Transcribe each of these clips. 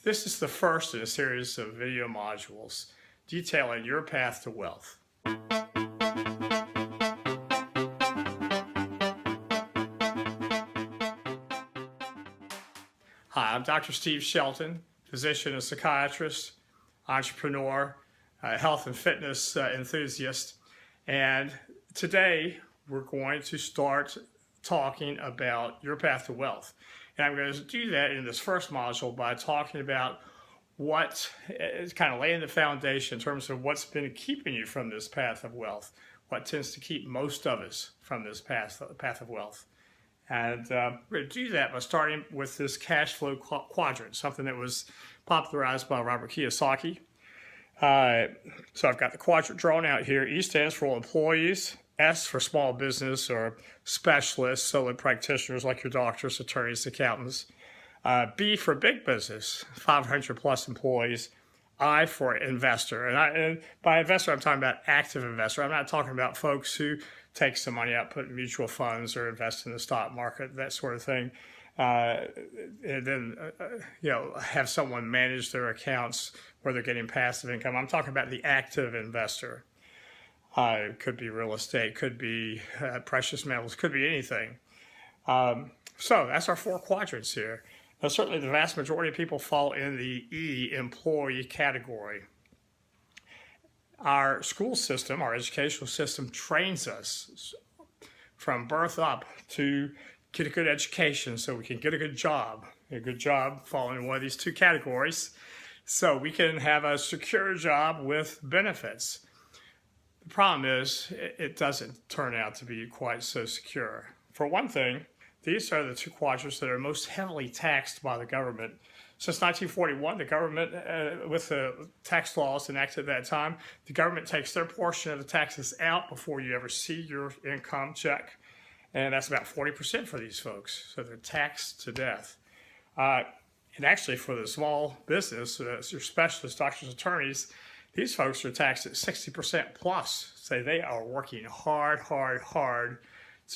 This is the first in a series of video modules detailing your path to wealth. Hi, I'm Dr. Steve Shelton, physician and psychiatrist, entrepreneur, health and fitness enthusiast. And today we're going to start talking about your path to wealth. And I'm going to do that in this first module by talking about what is kind of laying the foundation in terms of what's been keeping you from this path of wealth, what tends to keep most of us from this path of wealth. And we're going to do that by starting with this cash flow quadrant, something that was popularized by Robert Kiyosaki. So I've got the quadrant drawn out here. E stands for employees, S for small business or specialists, solo practitioners like your doctors, attorneys, accountants. B for big business, 500 plus employees. I for investor. And by investor, I'm talking about active investor. I'm not talking about folks who take some money out, put in mutual funds or invest in the stock market, that sort of thing. And then, have someone manage their accounts where they're getting passive income. I'm talking about the active investor. It could be real estate, could be precious metals, could be anything. So that's our four quadrants here. Now, certainly the vast majority of people fall in the E, employee category. Our school system, our educational system trains us from birth up to get a good education so we can get a good job falling in one of these two categories, so we can have a secure job with benefits. The problem is it doesn't turn out to be quite so secure. For one thing, these are the two quadrants that are most heavily taxed by the government. Since 1941, the government, with the tax laws enacted at that time, the government takes their portion of the taxes out before you ever see your income check. And that's about 40% for these folks. So they're taxed to death. And actually for the small business, your specialists, doctors, attorneys, these folks are taxed at 60% plus. So they are working hard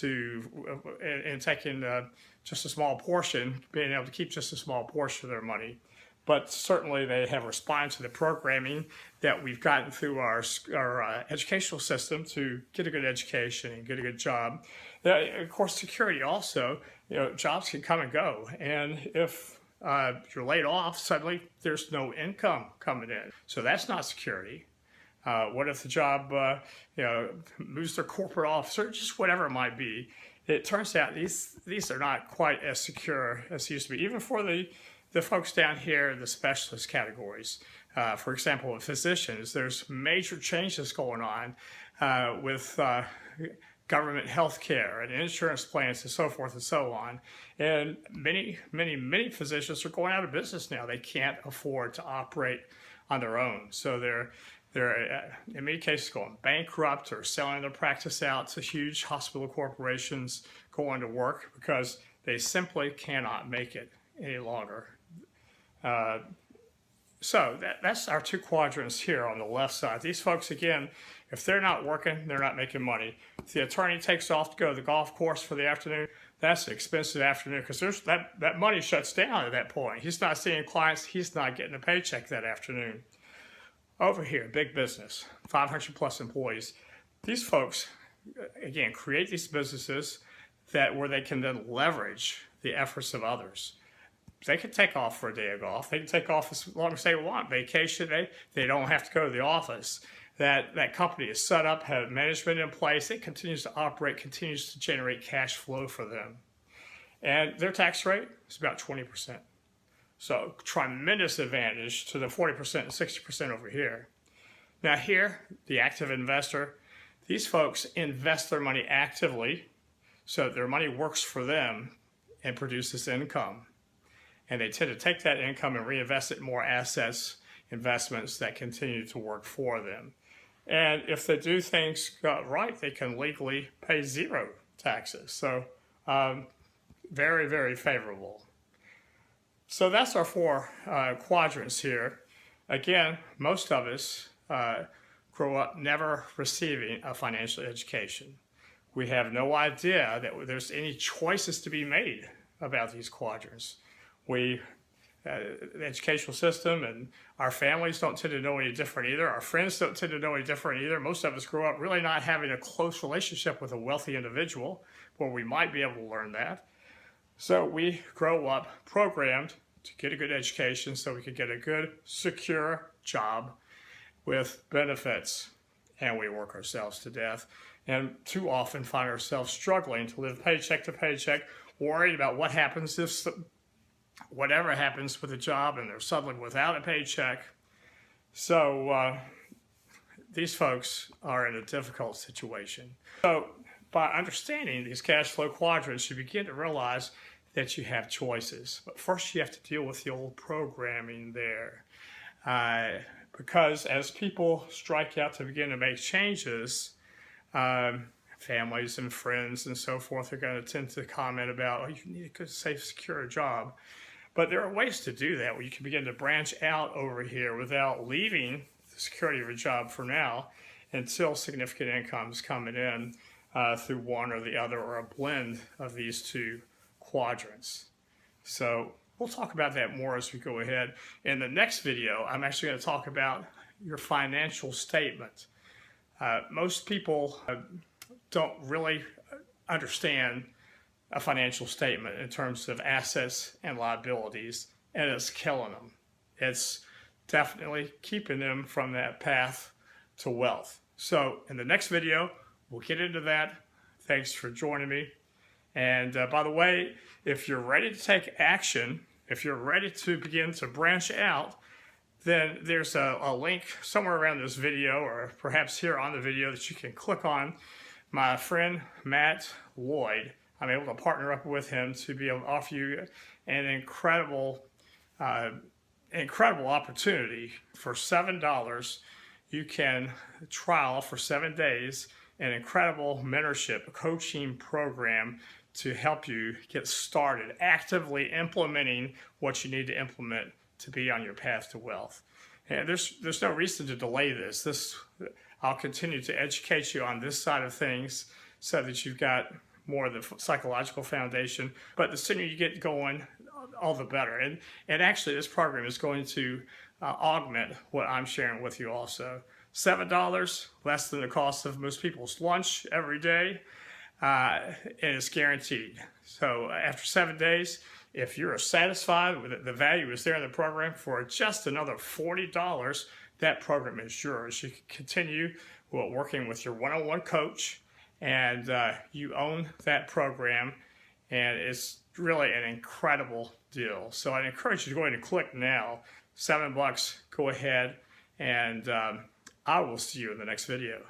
and taking just a small portion, being able to keep just a small portion of their money. But certainly they have responded to the programming that we've gotten through our educational system to get a good education and get a good job. Of course, security also, jobs can come and go. And if you're laid off, suddenly there's no income coming in. So that's not security. What if the job, moves their corporate office or just whatever it might be? It turns out these are not quite as secure as they used to be, even for the folks down here in the specialist categories. For example, with physicians, there's major changes going on with government health care and insurance plans and so forth and so on. And many physicians are going out of business now. They can't afford to operate on their own. So they're in many cases going bankrupt or selling their practice out to huge hospital corporations, going to work because they simply cannot make it any longer. So that's our two quadrants here on the left side. These folks, again, if they're not working, they're not making money. If the attorney takes off to go to the golf course for the afternoon, that's an expensive afternoon because that money shuts down at that point. He's not seeing clients. He's not getting a paycheck that afternoon. Over here, big business, 500 plus employees. These folks, again, create these businesses where they can then leverage the efforts of others. They can take off for a day of golf. They can take off as long as they want. Vacation, they don't have to go to the office. That company is set up, have management in place. It continues to operate, continues to generate cash flow for them. And their tax rate is about 20%. So tremendous advantage to the 40% and 60% over here. Now here, the active investor, these folks invest their money actively so their money works for them and produces income. And they tend to take that income and reinvest it in more assets, investments that continue to work for them. And if they do things right, they can legally pay zero taxes. So very, very favorable. So that's our four quadrants here. Again, most of us grow up never receiving a financial education. We have no idea that there's any choices to be made about these quadrants. We the educational system, and our families don't tend to know any different either. Our friends don't tend to know any different either. Most of us grow up really not having a close relationship with a wealthy individual where we might be able to learn that. So we grow up programmed to get a good education so we could get a good, secure job with benefits. And we work ourselves to death, and too often find ourselves struggling to live paycheck to paycheck, worried about what happens if whatever happens with a job and they're suddenly without a paycheck. So these folks are in a difficult situation. So by understanding these cash flow quadrants, you begin to realize that you have choices. But first you have to deal with the old programming there. Because as people strike out to begin to make changes, families and friends and so forth are going to tend to comment about, oh, you need a good, safe, secure job. But there are ways to do that where you can begin to branch out over here without leaving the security of a job for now until significant income is coming in through one or the other, or a blend of these two quadrants. So we'll talk about that more as we go ahead. In the next video, I'm actually going to talk about your financial statement. Most people don't really understand a financial statement in terms of assets and liabilities, and it's killing them. It's definitely keeping them from that path to wealth. So in the next video, we'll get into that. Thanks for joining me. And by the way, if you're ready to take action, if you're ready to begin to branch out, then there's a link somewhere around this video, or perhaps here on the video, that you can click on. My friend Matt Lloyd, I'm able to partner up with him to be able to offer you an incredible opportunity. For $7, you can trial for 7 days an incredible mentorship coaching program to help you get started actively implementing what you need to implement to be on your path to wealth. And there's no reason to delay this. I'll continue to educate you on this side of things so that you've got more of the psychological foundation. But the sooner you get going, all the better. And actually, this program is going to augment what I'm sharing with you also. $7, less than the cost of most people's lunch every day, and it's guaranteed. So after 7 days, if you're satisfied with it, the value is there in the program, for just another $40, that program is yours. You can continue working with your one-on-one coach, and you own that program, and it's really an incredible deal. So I encourage you to go ahead and click now. $7, go ahead, and I will see you in the next video.